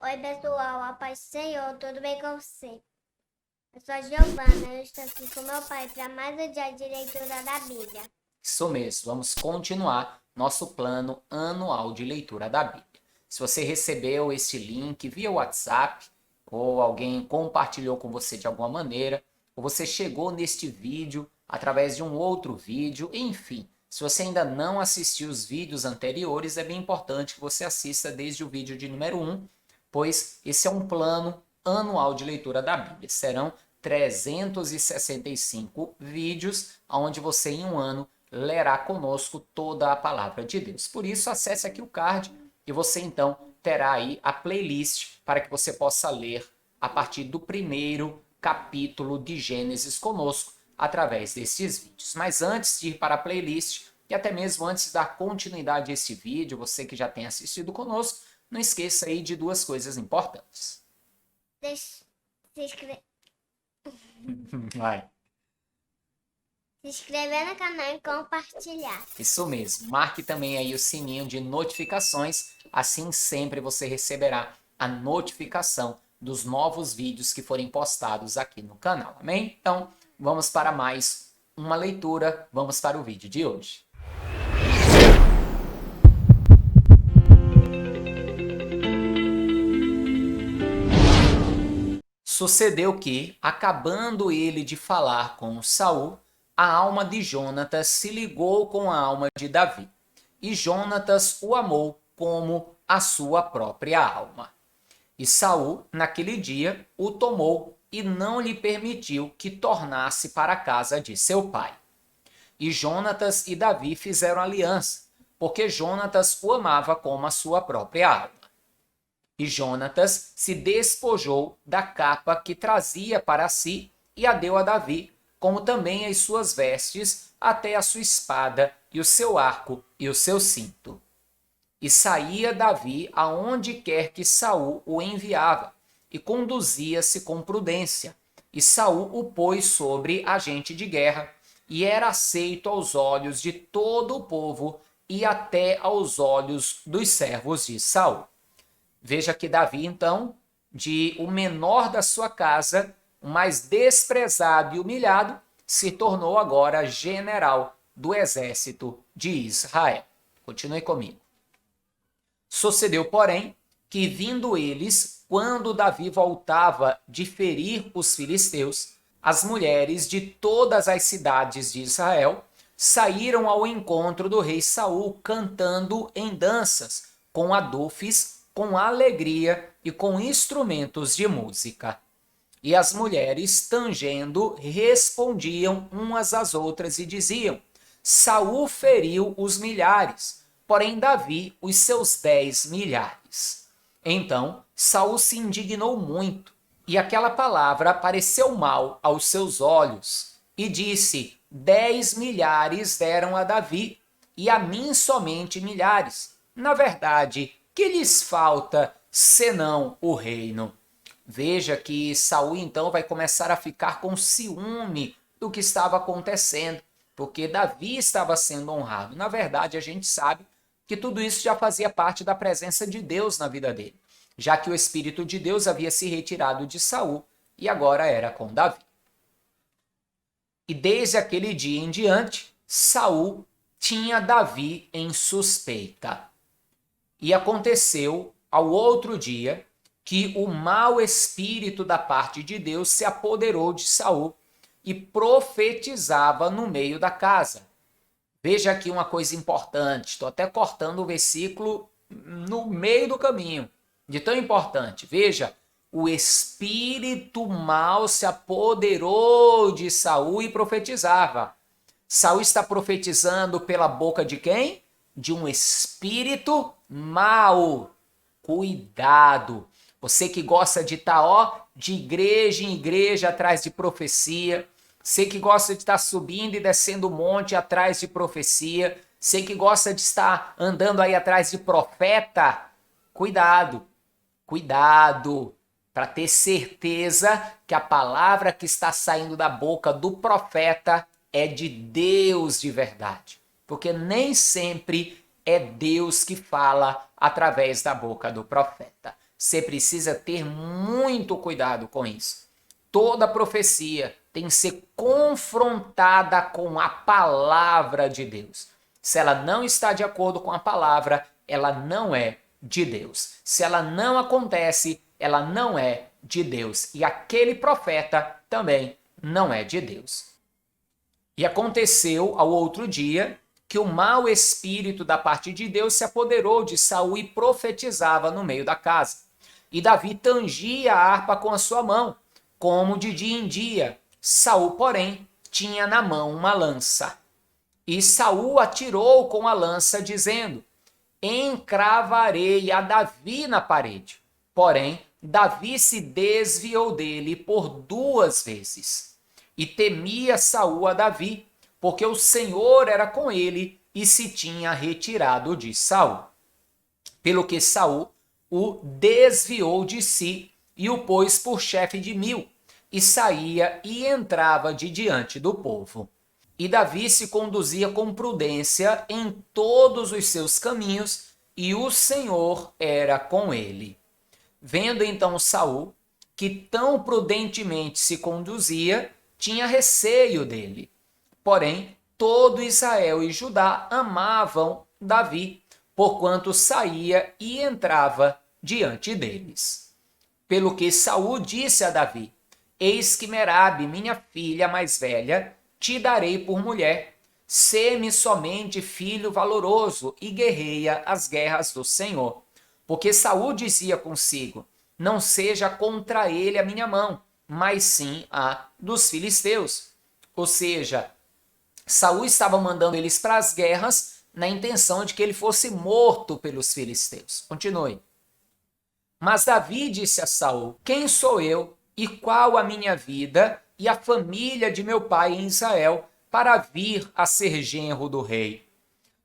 Oi, pessoal, a paz do Senhor, tudo bem com você? Eu sou a Giovana, eu estou aqui com meu pai para mais um dia de leitura da Bíblia. Isso mesmo, vamos continuar nosso plano anual de leitura da Bíblia. Se você recebeu esse link via WhatsApp, ou alguém compartilhou com você de alguma maneira, ou você chegou neste vídeo através de um outro vídeo, enfim, se você ainda não assistiu os vídeos anteriores, é bem importante que você assista desde o vídeo de número 1, pois esse é um plano anual de leitura da Bíblia. Serão 365 vídeos, onde você em um ano lerá conosco toda a palavra de Deus. Por isso, acesse aqui o card e você então terá aí a playlist para que você possa ler a partir do primeiro capítulo de Gênesis conosco através desses vídeos. Mas antes de ir para a playlist e até mesmo antes de dar continuidade a esse vídeo, você que já tem assistido conosco, não esqueça aí de duas coisas importantes. Deixe se, inscre- Vai. se inscrever no canal e compartilhar. Isso mesmo. Marque também aí o sininho de notificações, assim sempre você receberá a notificação dos novos vídeos que forem postados aqui no canal. Amém? Então, vamos para mais uma leitura, vamos para o vídeo de hoje. Sucedeu que, acabando ele de falar com Saul, a alma de Jonatas se ligou com a alma de Davi, e Jonatas o amou como a sua própria alma. E Saul, naquele dia, o tomou e não lhe permitiu que tornasse para a casa de seu pai. E Jonatas e Davi fizeram aliança, porque Jonatas o amava como a sua própria alma. E Jonatas se despojou da capa que trazia para si e a deu a Davi, como também as suas vestes, até a sua espada e o seu arco e o seu cinto. E saía Davi aonde quer que Saul o enviava, e conduzia-se com prudência. E Saul o pôs sobre agente de guerra, e era aceito aos olhos de todo o povo e até aos olhos dos servos de Saul. Veja que Davi, então, de o menor da sua casa, o mais desprezado e humilhado, se tornou agora general do exército de Israel. Continue comigo. Sucedeu, porém, que vindo eles, quando Davi voltava de ferir os filisteus, as mulheres de todas as cidades de Israel saíram ao encontro do rei Saul cantando em danças, com adufes, com alegria e com instrumentos de música. E as mulheres, tangendo, respondiam umas às outras e diziam: Saul feriu os milhares, porém Davi os seus 10 milhares. Então Saul se indignou muito, e aquela palavra pareceu mal aos seus olhos, e disse: 10 milhares deram a Davi, e a mim somente milhares. Na verdade, que lhes falta senão o reino? Veja que Saul então vai começar a ficar com ciúme do que estava acontecendo, porque Davi estava sendo honrado. Na verdade, a gente sabe que tudo isso já fazia parte da presença de Deus na vida dele, já que o Espírito de Deus havia se retirado de Saul e agora era com Davi. E desde aquele dia em diante, Saul tinha Davi em suspeita. E aconteceu ao outro dia que o mau espírito da parte de Deus se apoderou de Saul e profetizava no meio da casa. Veja aqui uma coisa importante, estou até cortando o versículo no meio do caminho, de tão importante. Veja, o espírito mau se apoderou de Saul e profetizava. Saul está profetizando pela boca de quem? De um espírito mau. Cuidado. Você que gosta de estar, de igreja em igreja atrás de profecia. Você que gosta de estar subindo e descendo o monte atrás de profecia. Você que gosta de estar andando aí atrás de profeta. Cuidado. Cuidado. Para ter certeza que a palavra que está saindo da boca do profeta é de Deus de verdade. Porque nem sempre é Deus que fala através da boca do profeta. Você precisa ter muito cuidado com isso. Toda profecia tem que ser confrontada com a palavra de Deus. Se ela não está de acordo com a palavra, ela não é de Deus. Se ela não acontece, ela não é de Deus. E aquele profeta também não é de Deus. E aconteceu ao outro dia que o mau espírito da parte de Deus se apoderou de Saul e profetizava no meio da casa. E Davi tangia a harpa com a sua mão, como de dia em dia. Saul, porém, tinha na mão uma lança. E Saul atirou com a lança, dizendo: encravarei a Davi na parede. Porém, Davi se desviou dele por 2 vezes. E temia Saul a Davi, porque o Senhor era com ele e se tinha retirado de Saul. Pelo que Saul o desviou de si e o pôs por chefe de 1000, e saía e entrava de diante do povo. E Davi se conduzia com prudência em todos os seus caminhos, e o Senhor era com ele. Vendo então Saul que tão prudentemente se conduzia, tinha receio dele. Porém, todo Israel e Judá amavam Davi, porquanto saía e entrava diante deles. Pelo que Saul disse a Davi: eis que Merabe, minha filha mais velha, te darei por mulher. Sê-me somente filho valoroso e guerreia as guerras do Senhor. Porque Saul dizia consigo: não seja contra ele a minha mão, mas sim a dos filisteus. Ou seja, Saul estava mandando eles para as guerras na intenção de que ele fosse morto pelos filisteus. Continue. Mas Davi disse a Saul: quem sou eu e qual a minha vida e a família de meu pai em Israel para vir a ser genro do rei?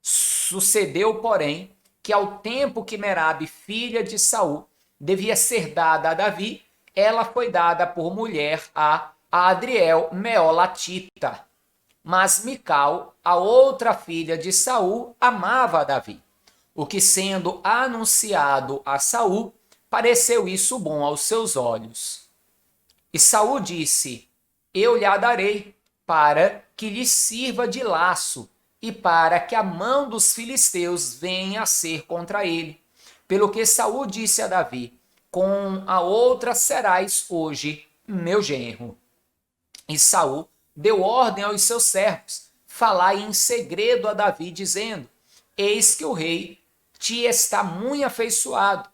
Sucedeu, porém, que ao tempo que Merabe, filha de Saul, devia ser dada a Davi, ela foi dada por mulher a Adriel Meolatita. Mas Mical, a outra filha de Saul, amava a Davi, o que, sendo anunciado a Saul, pareceu isso bom aos seus olhos. E Saul disse: eu lhe a darei, para que lhe sirva de laço, e para que a mão dos filisteus venha a ser contra ele. Pelo que Saul disse a Davi: com a outra serás hoje meu genro. E Saul deu ordem aos seus servos: falai em segredo a Davi, dizendo: eis que o rei te está muito afeiçoado,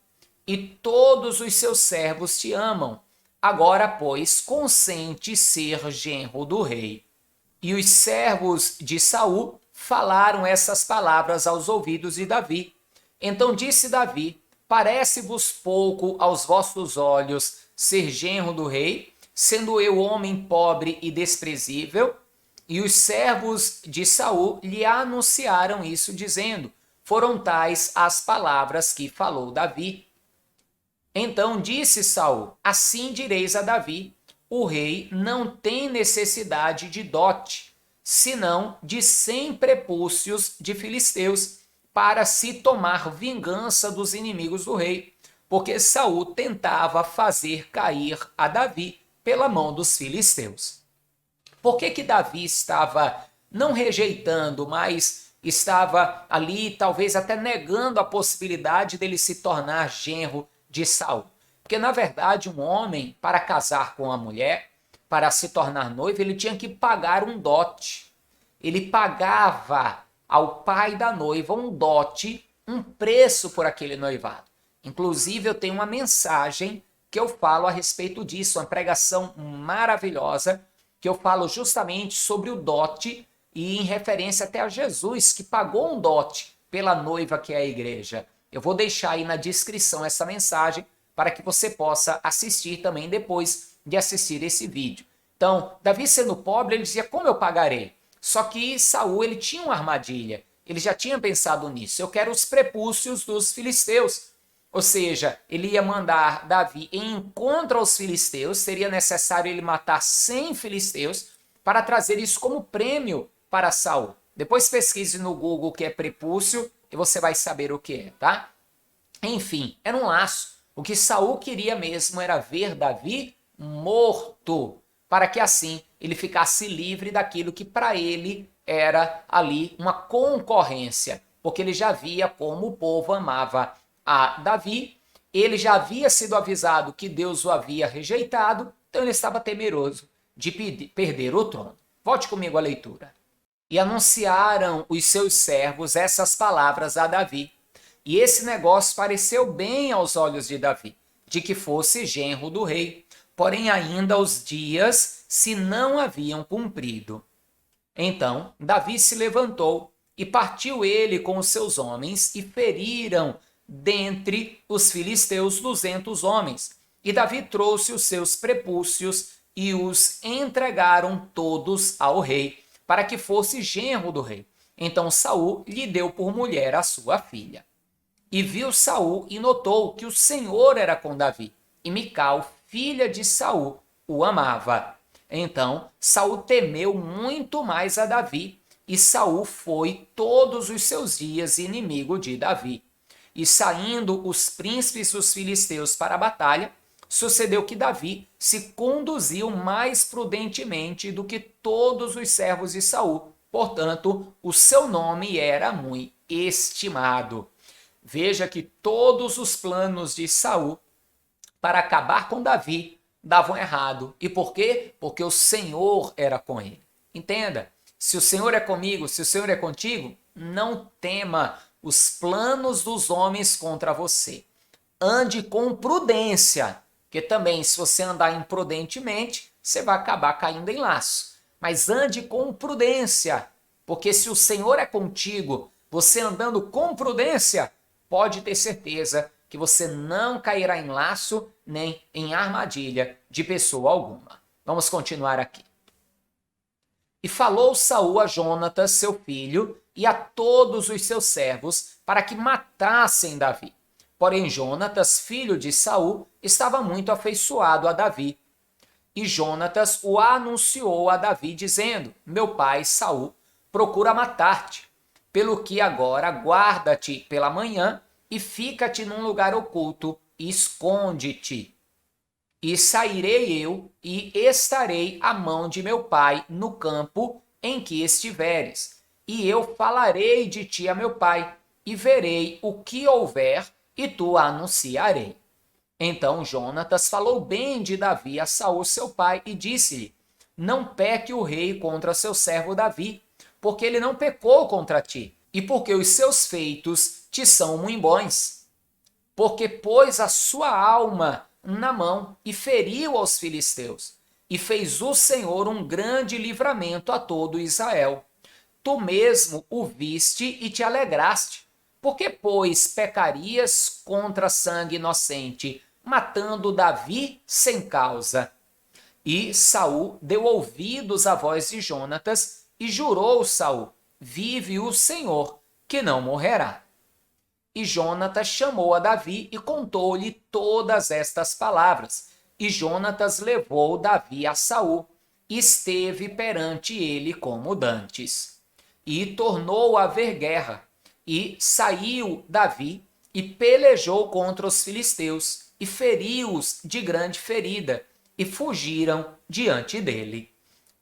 e todos os seus servos te amam. Agora, pois, consente ser genro do rei. E os servos de Saul falaram essas palavras aos ouvidos de Davi. Então disse Davi: parece-vos pouco aos vossos olhos ser genro do rei, sendo eu homem pobre e desprezível? E os servos de Saul lhe anunciaram isso, dizendo: foram tais as palavras que falou Davi. Então disse Saul: assim direis a Davi: o rei não tem necessidade de dote, senão de 100 prepúcios de filisteus, para se tomar vingança dos inimigos do rei, porque Saul tentava fazer cair a Davi pela mão dos filisteus. Por que Davi estava não rejeitando, mas estava ali talvez até negando a possibilidade dele se tornar genro de Saul? Porque na verdade um homem, para casar com uma mulher, para se tornar noivo, ele tinha que pagar um dote. Ele pagava ao pai da noiva um dote, um preço por aquele noivado. Inclusive eu tenho uma mensagem que eu falo a respeito disso, uma pregação maravilhosa, que eu falo justamente sobre o dote e em referência até a Jesus, que pagou um dote pela noiva que é a igreja. Eu vou deixar aí na descrição essa mensagem para que você possa assistir também depois de assistir esse vídeo. Então, Davi sendo pobre, ele dizia: como eu pagarei? Só que Saul, ele tinha uma armadilha. Ele já tinha pensado nisso. Eu quero os prepúcios dos filisteus. Ou seja, ele ia mandar Davi em encontro aos filisteus. Seria necessário ele matar 100 filisteus para trazer isso como prêmio para Saul. Depois pesquise no Google o que é prepúcio e você vai saber o que é, tá? Enfim, era um laço. O que Saul queria mesmo era ver Davi morto, para que assim ele ficasse livre daquilo que para ele era ali uma concorrência, porque ele já via como o povo amava a Davi, ele já havia sido avisado que Deus o havia rejeitado, então ele estava temeroso de perder o trono. Volte comigo à leitura. E anunciaram os seus servos essas palavras a Davi. E esse negócio pareceu bem aos olhos de Davi, de que fosse genro do rei. Porém, ainda os dias se não haviam cumprido. Então, Davi se levantou e partiu ele com os seus homens e feriram dentre os filisteus 200 homens. E Davi trouxe os seus prepúcios e os entregaram todos ao rei, para que fosse genro do rei. Então Saul lhe deu por mulher a sua filha. E viu Saul e notou que o Senhor era com Davi, e Mical, filha de Saul, o amava. Então Saul temeu muito mais a Davi, e Saul foi todos os seus dias inimigo de Davi. E saindo os príncipes dos filisteus para a batalha, sucedeu que Davi se conduziu mais prudentemente do que todos os servos de Saul. Portanto, o seu nome era muito estimado. Veja que todos os planos de Saul para acabar com Davi davam errado. E por quê? Porque o Senhor era com ele. Entenda, se o Senhor é comigo, se o Senhor é contigo, não tema os planos dos homens contra você. Ande com prudência, porque também se você andar imprudentemente, você vai acabar caindo em laço. Mas ande com prudência, porque se o Senhor é contigo, você andando com prudência, pode ter certeza que você não cairá em laço nem em armadilha de pessoa alguma. Vamos continuar aqui. E falou Saul a Jonatas, seu filho, e a todos os seus servos, para que matassem Davi. Porém, Jonatas, filho de Saul, estava muito afeiçoado a Davi. E Jonatas o anunciou a Davi, dizendo: meu pai Saul procura matar-te, pelo que agora guarda-te pela manhã e fica-te num lugar oculto e esconde-te. E sairei eu e estarei à mão de meu pai no campo em que estiveres. E eu falarei de ti a meu pai, e verei o que houver, e tu anunciarei. Então Jonatas falou bem de Davi a Saul seu pai, e disse-lhe: não peque o rei contra seu servo Davi, porque ele não pecou contra ti, e porque os seus feitos te são muito bons. Porque pôs a sua alma na mão e feriu aos filisteus, e fez o Senhor um grande livramento a todo Israel. Tu mesmo o viste e te alegraste. Porque, pois, pecarias contra sangue inocente, matando Davi sem causa? E Saul deu ouvidos à voz de Jonatas e jurou Saul: vive o Senhor, que não morrerá. E Jonatas chamou a Davi e contou-lhe todas estas palavras. E Jonatas levou Davi a Saul, e esteve perante ele como dantes. E tornou a haver guerra, e saiu Davi e pelejou contra os filisteus, e feriu-os de grande ferida, e fugiram diante dele.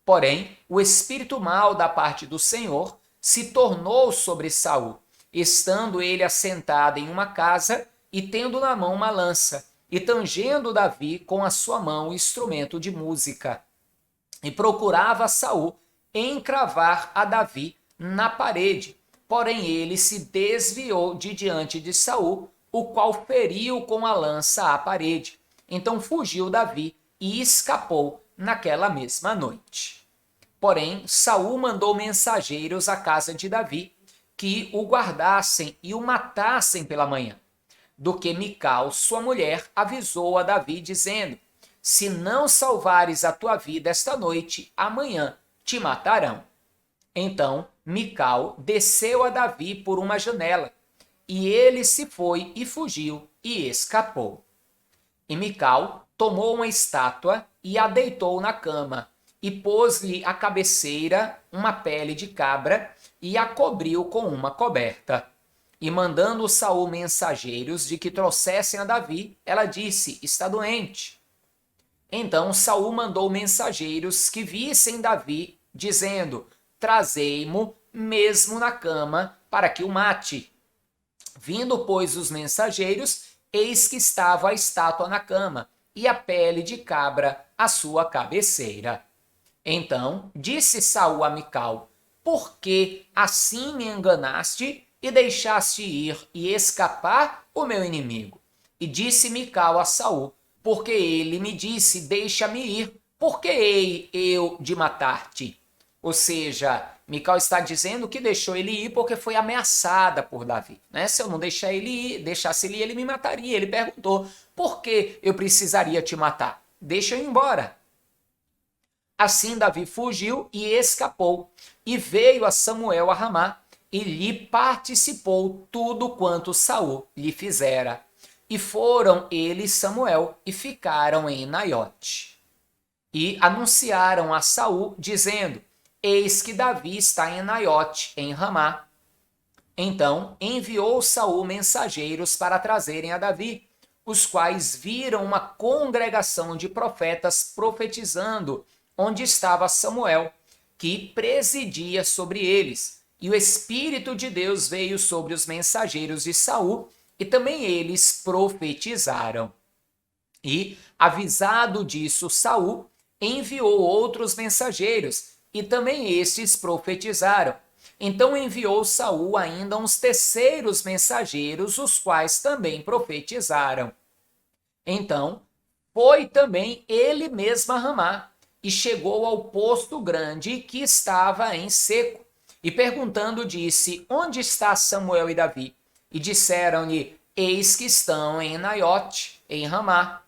Porém, o espírito mau da parte do Senhor se tornou sobre Saul, estando ele assentado em uma casa e tendo na mão uma lança, e tangendo Davi com a sua mão o instrumento de música. E procurava Saul encravar a Davi na parede, porém ele se desviou de diante de Saul, o qual feriu com a lança a parede. Então fugiu Davi e escapou naquela mesma noite. Porém, Saul mandou mensageiros à casa de Davi, que o guardassem e o matassem pela manhã. Do que Mical, sua mulher, avisou a Davi, dizendo: se não salvares a tua vida esta noite, amanhã te matarão. Então Mical desceu a Davi por uma janela, e ele se foi e fugiu e escapou. E Mical tomou uma estátua e a deitou na cama, e pôs-lhe à cabeceira uma pele de cabra, e a cobriu com uma coberta. E mandando Saul mensageiros de que trouxessem a Davi, ela disse: está doente. Então Saul mandou mensageiros que vissem Davi, dizendo: trazei-mo mesmo na cama para que o mate. Vindo, pois, os mensageiros, eis que estava a estátua na cama, e a pele de cabra à sua cabeceira. Então disse Saul a Mical: por que assim me enganaste e deixaste ir e escapar o meu inimigo? E disse Mical a Saul: porque ele me disse: deixa-me ir, porque hei eu de matar-te? Ou seja, Mical está dizendo que deixou ele ir porque foi ameaçada por Davi, né? Se eu não deixasse ele ir, ele me mataria. Ele perguntou: por que eu precisaria te matar? Deixa eu ir embora. Assim Davi fugiu e escapou, e veio a Samuel a Ramá, e lhe participou tudo quanto Saul lhe fizera. E foram ele e Samuel, e ficaram em Naiote. E anunciaram a Saul, dizendo: eis que Davi está em Naiote, em Ramá. Então enviou Saul mensageiros para trazerem a Davi, os quais viram uma congregação de profetas profetizando onde estava Samuel, que presidia sobre eles. E o Espírito de Deus veio sobre os mensageiros de Saul, e também eles profetizaram. E, avisado disso, Saul enviou outros mensageiros, e também estes profetizaram. Então enviou Saul ainda uns terceiros mensageiros, os quais também profetizaram. Então foi também ele mesmo a Ramá, e chegou ao posto grande que estava em seco. E perguntando disse: onde está Samuel e Davi? E disseram-lhe: eis que estão em Naiote, em Ramá.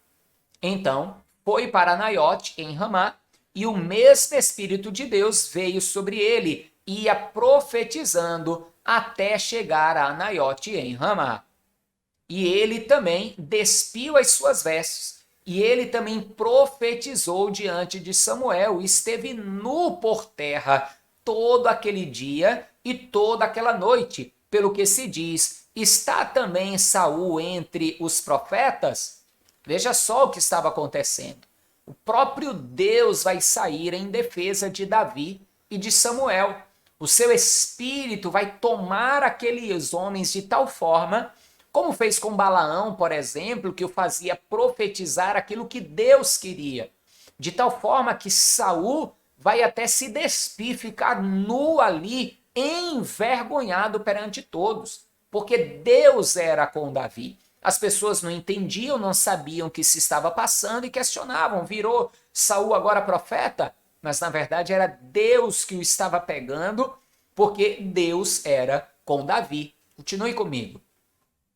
Então foi para Naiote, em Ramá, e o mesmo Espírito de Deus veio sobre ele, e ia profetizando até chegar a Naiote, em Ramá. E ele também despiu as suas vestes, e ele também profetizou diante de Samuel, e esteve nu por terra todo aquele dia e toda aquela noite, pelo que se diz: está também Saul entre os profetas? Veja só o que estava acontecendo. O próprio Deus vai sair em defesa de Davi e de Samuel. O seu espírito vai tomar aqueles homens de tal forma, como fez com Balaão, por exemplo, que o fazia profetizar aquilo que Deus queria. De tal forma que Saul vai até se despir, ficar nu ali, envergonhado perante todos, porque Deus era com Davi. As pessoas não entendiam, não sabiam o que se estava passando e questionavam: virou Saul agora profeta? Mas na verdade era Deus que o estava pegando, porque Deus era com Davi. Continue comigo.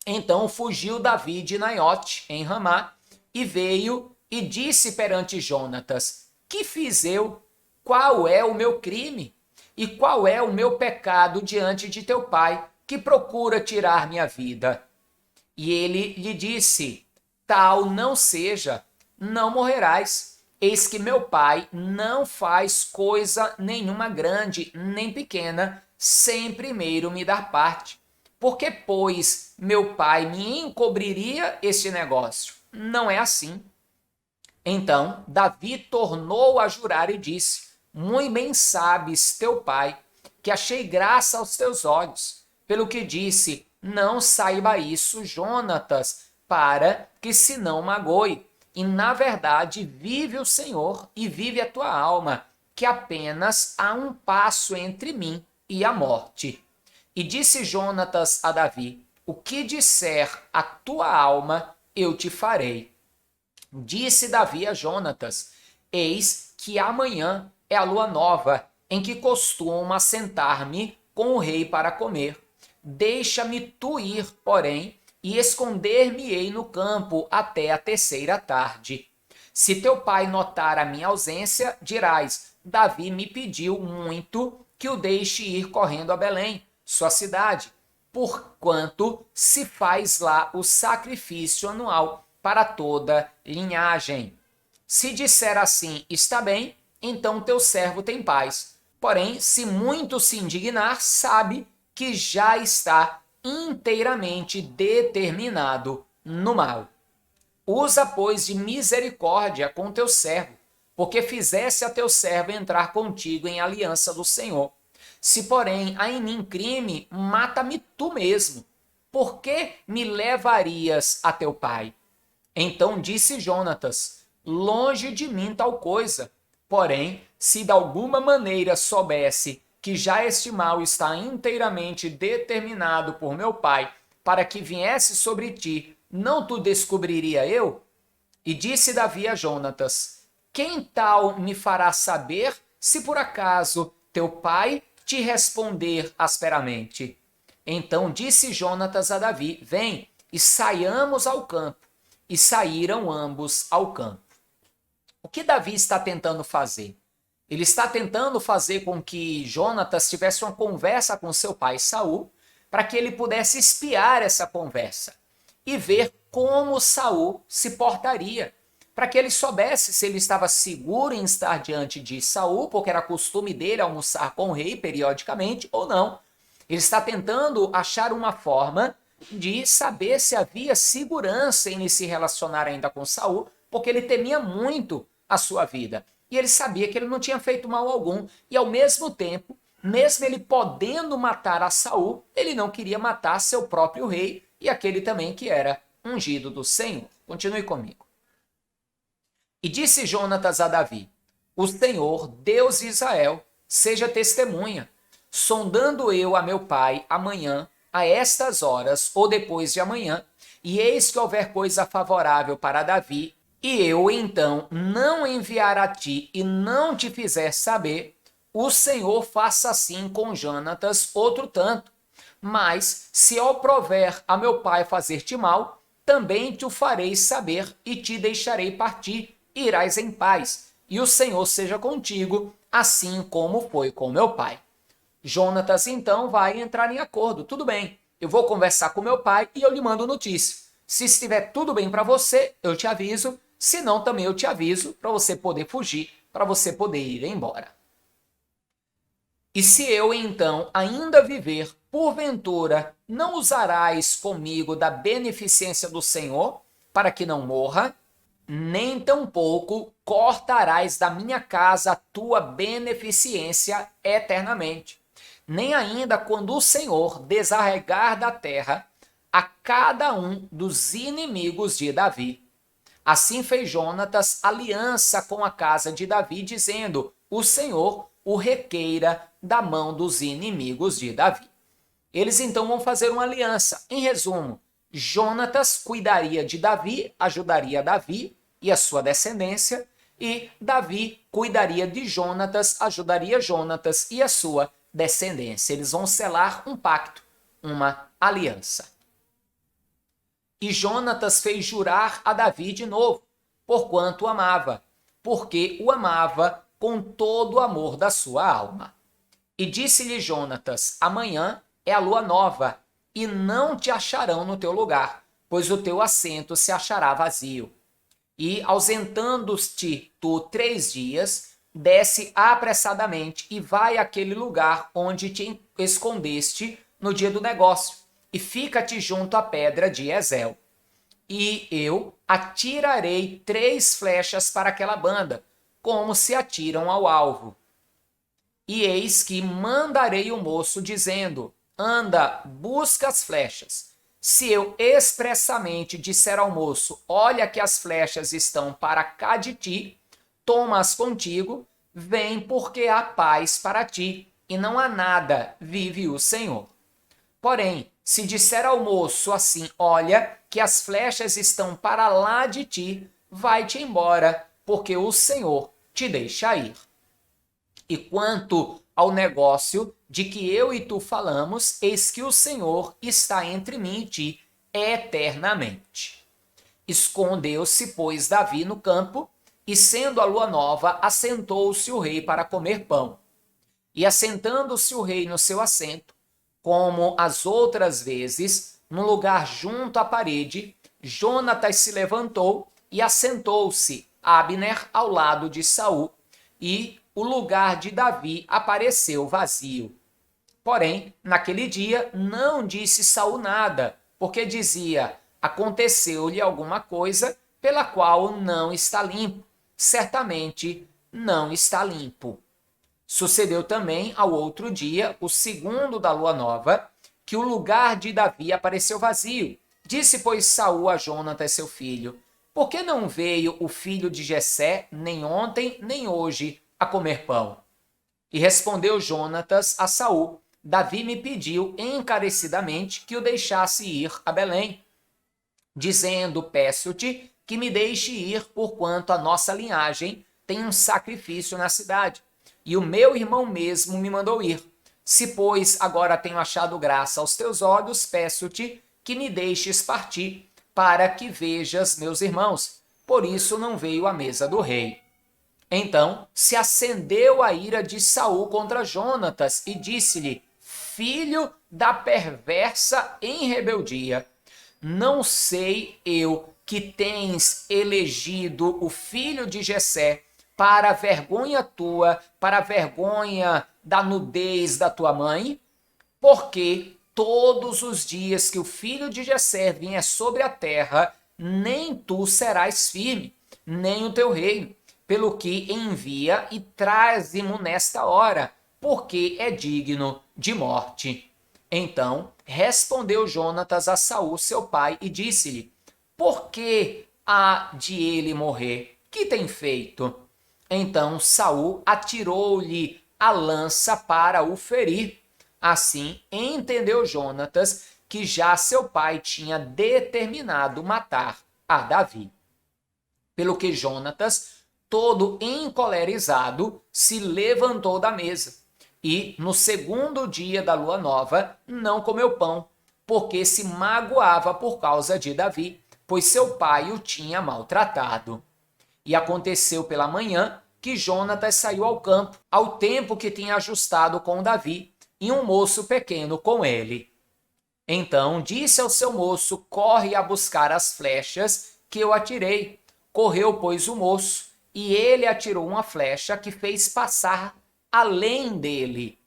Então fugiu Davi de Naiote, em Ramá, e veio e disse perante Jonatas: que fiz eu? Qual é o meu crime? E qual é o meu pecado diante de teu pai, que procura tirar minha vida? E ele lhe disse: tal não seja, não morrerás. Eis que meu pai não faz coisa nenhuma grande nem pequena, sem primeiro me dar parte. Porque, pois, meu pai me encobriria este negócio? Não é assim. Então Davi tornou a jurar e disse: muito bem sabes, teu pai, que achei graça aos teus olhos. Pelo que disse: não saiba isso, Jonatas, para que se não magoe. E na verdade vive o Senhor e vive a tua alma, que apenas há um passo entre mim e a morte. E disse Jonatas a Davi: o que disser a tua alma, eu te farei. Disse Davi a Jonatas: eis que amanhã é a lua nova, em que costumo assentar-me com o rei para comer. Deixa-me tu ir, porém, e esconder-me-ei no campo até a terceira tarde. Se teu pai notar a minha ausência, dirás: Davi me pediu muito que o deixe ir correndo a Belém, sua cidade, porquanto se faz lá o sacrifício anual para toda linhagem. Se disser assim: está bem, então teu servo tem paz. Porém, se muito se indignar, sabe que já está inteiramente determinado no mal. Usa, pois, de misericórdia com teu servo, porque fizesse a teu servo entrar contigo em aliança do Senhor. Se, porém, há em mim crime, mata-me tu mesmo. Por que me levarias a teu pai? Então disse Jonatas: longe de mim tal coisa. Porém, se de alguma maneira soubesse que já este mal está inteiramente determinado por meu pai, para que viesse sobre ti, não tu descobriria eu? E disse Davi a Jonatas: quem tal me fará saber se por acaso teu pai te responder asperamente? Então disse Jonatas a Davi: vem e saiamos ao campo. E saíram ambos ao campo. O que Davi está tentando fazer? Ele está tentando fazer com que Jonatas tivesse uma conversa com seu pai Saul, para que ele pudesse espiar essa conversa e ver como Saul se portaria, para que ele soubesse se ele estava seguro em estar diante de Saul, porque era costume dele almoçar com o rei periodicamente ou não. Ele está tentando achar uma forma de saber se havia segurança em se relacionar ainda com Saul, porque ele temia muito a sua vida. E ele sabia que ele não tinha feito mal algum. E ao mesmo tempo, mesmo ele podendo matar a Saul, ele não queria matar seu próprio rei e aquele também que era ungido do Senhor. Continue comigo. E disse Jonatas a Davi: o Senhor, Deus de Israel, seja testemunha, sondando eu a meu pai amanhã, a estas horas, ou depois de amanhã, e eis que houver coisa favorável para Davi, e eu então não enviar a ti e não te fizer saber, o Senhor faça assim com Jonatas outro tanto. Mas se eu prover a meu pai fazer-te mal, também te o farei saber e te deixarei partir, e irás em paz, e o Senhor seja contigo, assim como foi com meu pai. Jonatas então vai entrar em acordo. Tudo bem, eu vou conversar com meu pai e eu lhe mando notícia. Se estiver tudo bem para você, eu te aviso. Se não, também eu te aviso para você poder fugir, para você poder ir embora. E se eu então ainda viver, porventura, não usarás comigo da beneficência do Senhor, para que não morra, nem tampouco cortarás da minha casa a tua beneficência eternamente. Nem ainda quando o Senhor desarregar da terra a cada um dos inimigos de Davi. Assim fez Jonatas aliança com a casa de Davi, dizendo: o Senhor o requeira da mão dos inimigos de Davi. Eles então vão fazer uma aliança. Em resumo, Jonatas cuidaria de Davi, ajudaria Davi e a sua descendência, e Davi cuidaria de Jonatas, ajudaria Jonatas e a sua descendência. Eles vão selar um pacto, uma aliança. E Jonatas fez jurar a Davi de novo, porquanto o amava, porque o amava com todo o amor da sua alma. E disse-lhe Jonatas: amanhã é a lua nova, e não te acharão no teu lugar, pois o teu assento se achará vazio. E ausentando-te tu 3 dias, desce apressadamente e vai àquele lugar onde te escondeste no dia do negócio, e fica-te junto à pedra de Ezel. E eu atirarei 3 flechas para aquela banda, como se atiram ao alvo. E eis que mandarei o moço, dizendo: anda, busca as flechas. Se eu expressamente disser ao moço: olha que as flechas estão para cá de ti, toma-as contigo, vem, porque há paz para ti, e não há nada, vive o Senhor. Porém, se disser ao moço assim: olha que as flechas estão para lá de ti, vai-te embora, porque o Senhor te deixa ir. E quanto ao negócio de que eu e tu falamos, eis que o Senhor está entre mim e ti eternamente. Escondeu-se, pois, Davi no campo, e sendo a lua nova, assentou-se o rei para comer pão. E assentando-se o rei no seu assento, como as outras vezes, num lugar junto à parede, Jonatas se levantou e assentou-se Abner ao lado de Saul, e o lugar de Davi apareceu vazio. Porém, naquele dia não disse Saul nada, porque dizia: aconteceu-lhe alguma coisa pela qual não está limpo. Certamente não está limpo. Sucedeu também ao outro dia, o segundo da lua nova, que o lugar de Davi apareceu vazio. Disse, pois, Saul a Jonatas, seu filho: por que não veio o filho de Jessé, nem ontem, nem hoje, a comer pão? E respondeu Jonatas a Saul: Davi me pediu encarecidamente que o deixasse ir a Belém, dizendo: peço-te que me deixe ir, porquanto a nossa linhagem tem um sacrifício na cidade. E o meu irmão mesmo me mandou ir. Se, pois, agora tenho achado graça aos teus olhos, peço-te que me deixes partir, para que vejas meus irmãos. Por isso não veio à mesa do rei. Então se acendeu a ira de Saul contra Jonatas e disse-lhe: filho da perversa em rebeldia, não sei eu que tens elegido o filho de Jessé para a vergonha tua, para a vergonha da nudez da tua mãe? Porque todos os dias que o filho de Jessé vier sobre a terra, nem tu serás firme, nem o teu reino, pelo que envia e traze-mo nesta hora, porque é digno de morte. Então respondeu Jonatas a Saul, seu pai, e disse-lhe: por que há de ele morrer? Que tem feito? Então Saul atirou-lhe a lança para o ferir. Assim entendeu Jonatas que já seu pai tinha determinado matar a Davi. Pelo que Jonatas, todo encolerizado, se levantou da mesa e, no segundo dia da lua nova, não comeu pão, porque se magoava por causa de Davi, pois seu pai o tinha maltratado. E aconteceu pela manhã que Jonatas saiu ao campo, ao tempo que tinha ajustado com Davi, e um moço pequeno com ele. Então disse ao seu moço: corre a buscar as flechas que eu atirei. Correu, pois, o moço, e ele atirou uma flecha que fez passar além dele.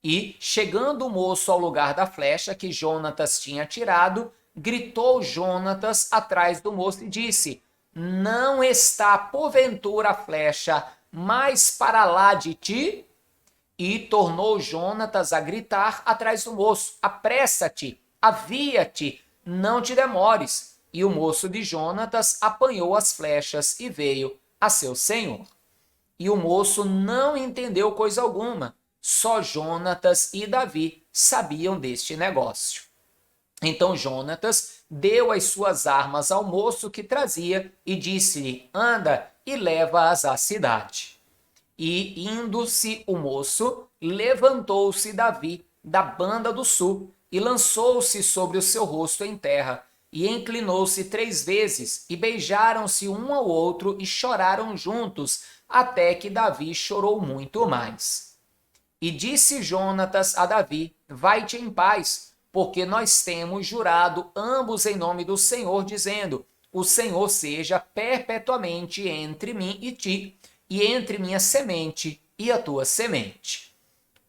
E, chegando o moço ao lugar da flecha que Jonatas tinha atirado, gritou Jonatas atrás do moço e disse: não está porventura a flecha mais para lá de ti? E tornou Jonatas a gritar atrás do moço: apressa-te, avia-te, não te demores. E o moço de Jonatas apanhou as flechas e veio a seu senhor. E o moço não entendeu coisa alguma, só Jonatas e Davi sabiam deste negócio. Então Jonatas deu as suas armas ao moço que trazia e disse-lhe: anda e leva-as à cidade. E, indo-se o moço, levantou-se Davi da banda do sul e lançou-se sobre o seu rosto em terra e inclinou-se 3 vezes e beijaram-se um ao outro e choraram juntos, até que Davi chorou muito mais. E disse Jonatas a Davi: vai-te em paz, porque nós temos jurado ambos em nome do Senhor, dizendo: o Senhor seja perpetuamente entre mim e ti, e entre minha semente e a tua semente.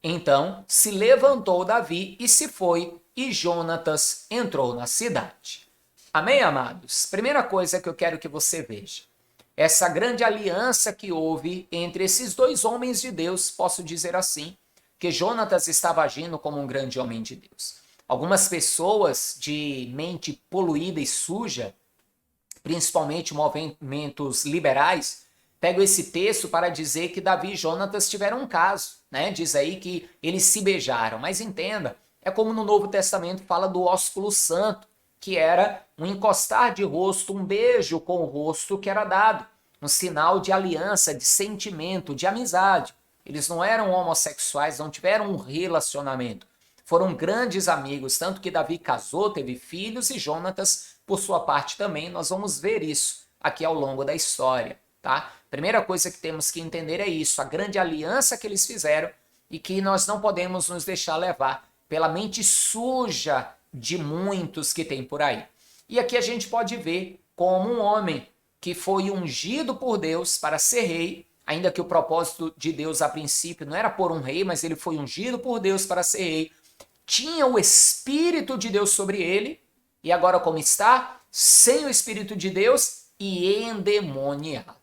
Então se levantou Davi e se foi, e Jonatas entrou na cidade. Amém, amados? Primeira coisa que eu quero que você veja: essa grande aliança que houve entre esses dois homens de Deus, posso dizer assim, que Jonatas estava agindo como um grande homem de Deus. Algumas pessoas de mente poluída e suja, principalmente movimentos liberais, pegam esse texto para dizer que Davi e Jonatas tiveram um caso, né? Diz aí que eles se beijaram, mas entenda, é como no Novo Testamento fala do ósculo santo, que era um encostar de rosto, um beijo com o rosto que era dado, um sinal de aliança, de sentimento, de amizade. Eles não eram homossexuais, não tiveram um relacionamento. Foram grandes amigos, tanto que Davi casou, teve filhos, e Jonatas, por sua parte também. Nós vamos ver isso aqui ao longo da história, tá? Primeira coisa que temos que entender é isso, a grande aliança que eles fizeram e que nós não podemos nos deixar levar pela mente suja de muitos que tem por aí. E aqui a gente pode ver como um homem que foi ungido por Deus para ser rei, ainda que o propósito de Deus a princípio não era pôr um rei, mas ele foi ungido por Deus para ser rei, tinha o Espírito de Deus sobre ele, e agora como está? Sem o Espírito de Deus e endemoniado.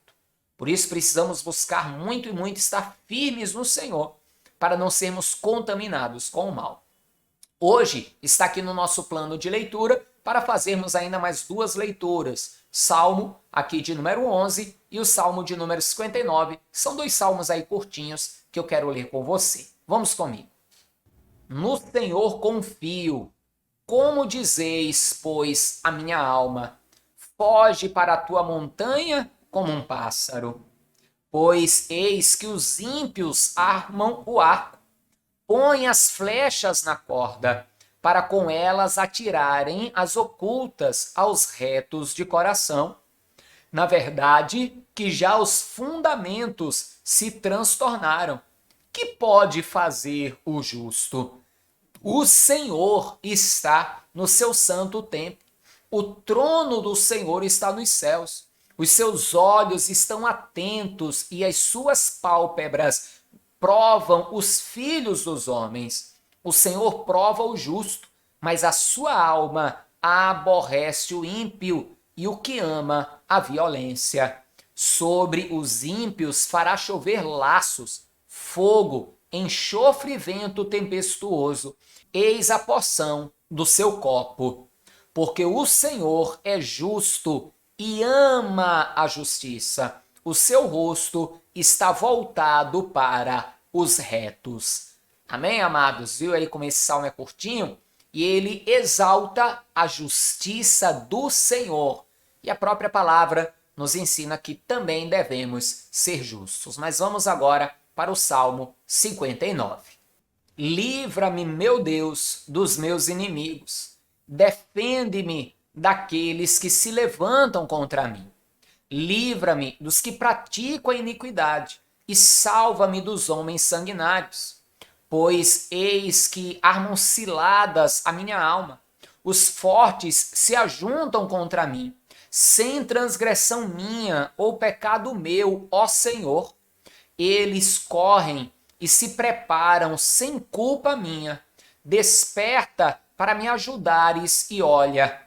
Por isso precisamos buscar muito e muito estar firmes no Senhor, para não sermos contaminados com o mal. Hoje está aqui no nosso plano de leitura para fazermos ainda mais duas leituras. Salmo aqui de número 11 e o Salmo de número 59. São dois salmos aí curtinhos que eu quero ler com você. Vamos comigo. No Senhor confio. Como dizeis, pois, a minha alma? Foge para a tua montanha como um pássaro. Pois eis que os ímpios armam o arco, põem as flechas na corda, para com elas atirarem as ocultas aos retos de coração. Na verdade, que já os fundamentos se transtornaram. Que pode fazer o justo? O Senhor está no seu santo templo. O trono do Senhor está nos céus. Os seus olhos estão atentos e as suas pálpebras provam os filhos dos homens. O Senhor prova o justo, mas a sua alma aborrece o ímpio e o que ama a violência. Sobre os ímpios fará chover laços, fogo, enxofre e vento tempestuoso. Eis a porção do seu copo. Porque o Senhor é justo e ama a justiça. O seu rosto está voltado para os retos. Amém, amados? Viu aí como esse salmo é curtinho? E ele exalta a justiça do Senhor. E a própria palavra nos ensina que também devemos ser justos. Mas vamos agora para o Salmo 59. Livra-me, meu Deus, dos meus inimigos. Defende-me daqueles que se levantam contra mim. Livra-me dos que praticam a iniquidade e salva-me dos homens sanguinários. Pois eis que armam ciladas a minha alma. Os fortes se ajuntam contra mim. Sem transgressão minha ou pecado meu, ó Senhor. Eles correm e se preparam sem culpa minha. Desperta para me ajudares e olha.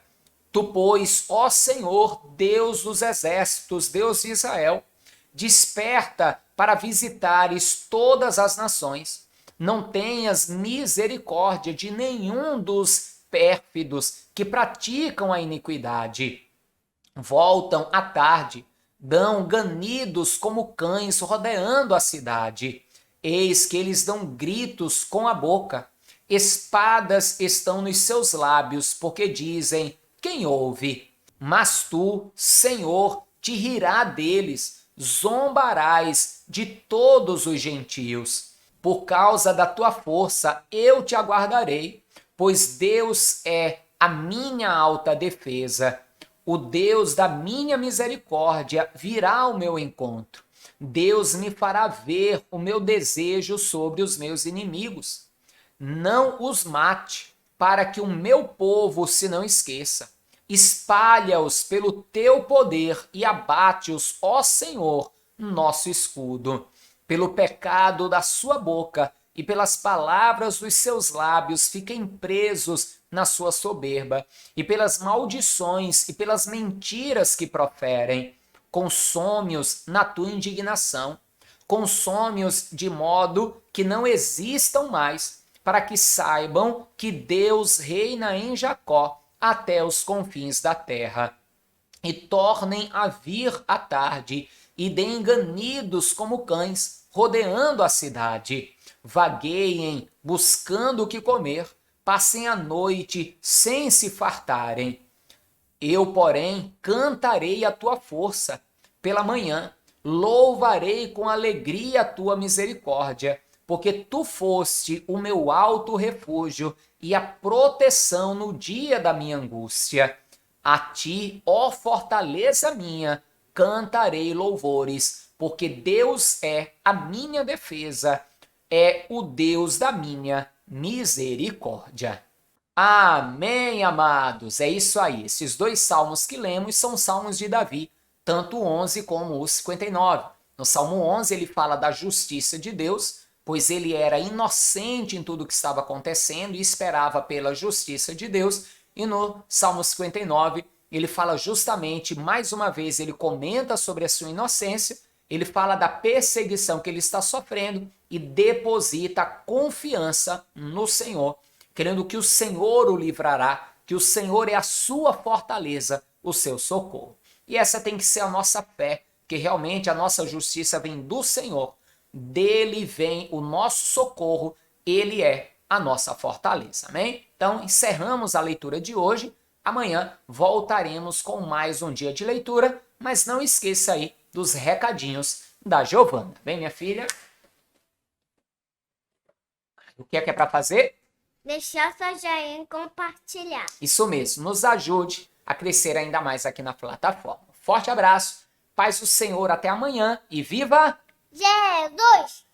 Tu, pois, ó Senhor, Deus dos exércitos, Deus de Israel, desperta para visitares todas as nações. Não tenhas misericórdia de nenhum dos pérfidos que praticam a iniquidade. Voltam à tarde, dão ganidos como cães rodeando a cidade. Eis que eles dão gritos com a boca. Espadas estão nos seus lábios, porque dizem: quem ouve? Mas tu, Senhor, te rirá deles, zombarás de todos os gentios. Por causa da tua força eu te aguardarei, pois Deus é a minha alta defesa. O Deus da minha misericórdia virá ao meu encontro. Deus me fará ver o meu desejo sobre os meus inimigos. Não os mate, para que o meu povo se não esqueça. Espalha-os pelo teu poder e abate-os, ó Senhor, nosso escudo. Pelo pecado da sua boca e pelas palavras dos seus lábios fiquem presos na sua soberba, e pelas maldições e pelas mentiras que proferem. Consome-os na tua indignação. Consome-os de modo que não existam mais, para que saibam que Deus reina em Jacó até os confins da terra. E tornem a vir à tarde, e deem ganidos como cães, rodeando a cidade. Vagueiem, buscando o que comer, passem a noite sem se fartarem. Eu, porém, cantarei a tua força. Pela manhã, louvarei com alegria a tua misericórdia, porque tu foste o meu alto refúgio e a proteção no dia da minha angústia. A ti, ó fortaleza minha, cantarei louvores, porque Deus é a minha defesa, é o Deus da minha misericórdia. Amém, amados. É isso aí. Esses dois salmos que lemos são salmos de Davi, tanto o 11 como o 59. No Salmo 11 ele fala da justiça de Deus, pois ele era inocente em tudo o que estava acontecendo e esperava pela justiça de Deus. E no Salmo 59, ele fala justamente, mais uma vez, ele comenta sobre a sua inocência, ele fala da perseguição que ele está sofrendo e deposita confiança no Senhor, crendo que o Senhor o livrará, que o Senhor é a sua fortaleza, o seu socorro. E essa tem que ser a nossa fé, que realmente a nossa justiça vem do Senhor, dele vem o nosso socorro, ele é a nossa fortaleza, amém? Então, encerramos a leitura de hoje. Amanhã voltaremos com mais um dia de leitura, mas não esqueça aí dos recadinhos da Giovana. Vem, minha filha. O que é para fazer? Deixar sua joinha e compartilhar. Isso mesmo, nos ajude a crescer ainda mais aqui na plataforma. Forte abraço, paz do Senhor, até amanhã e viva Jesus!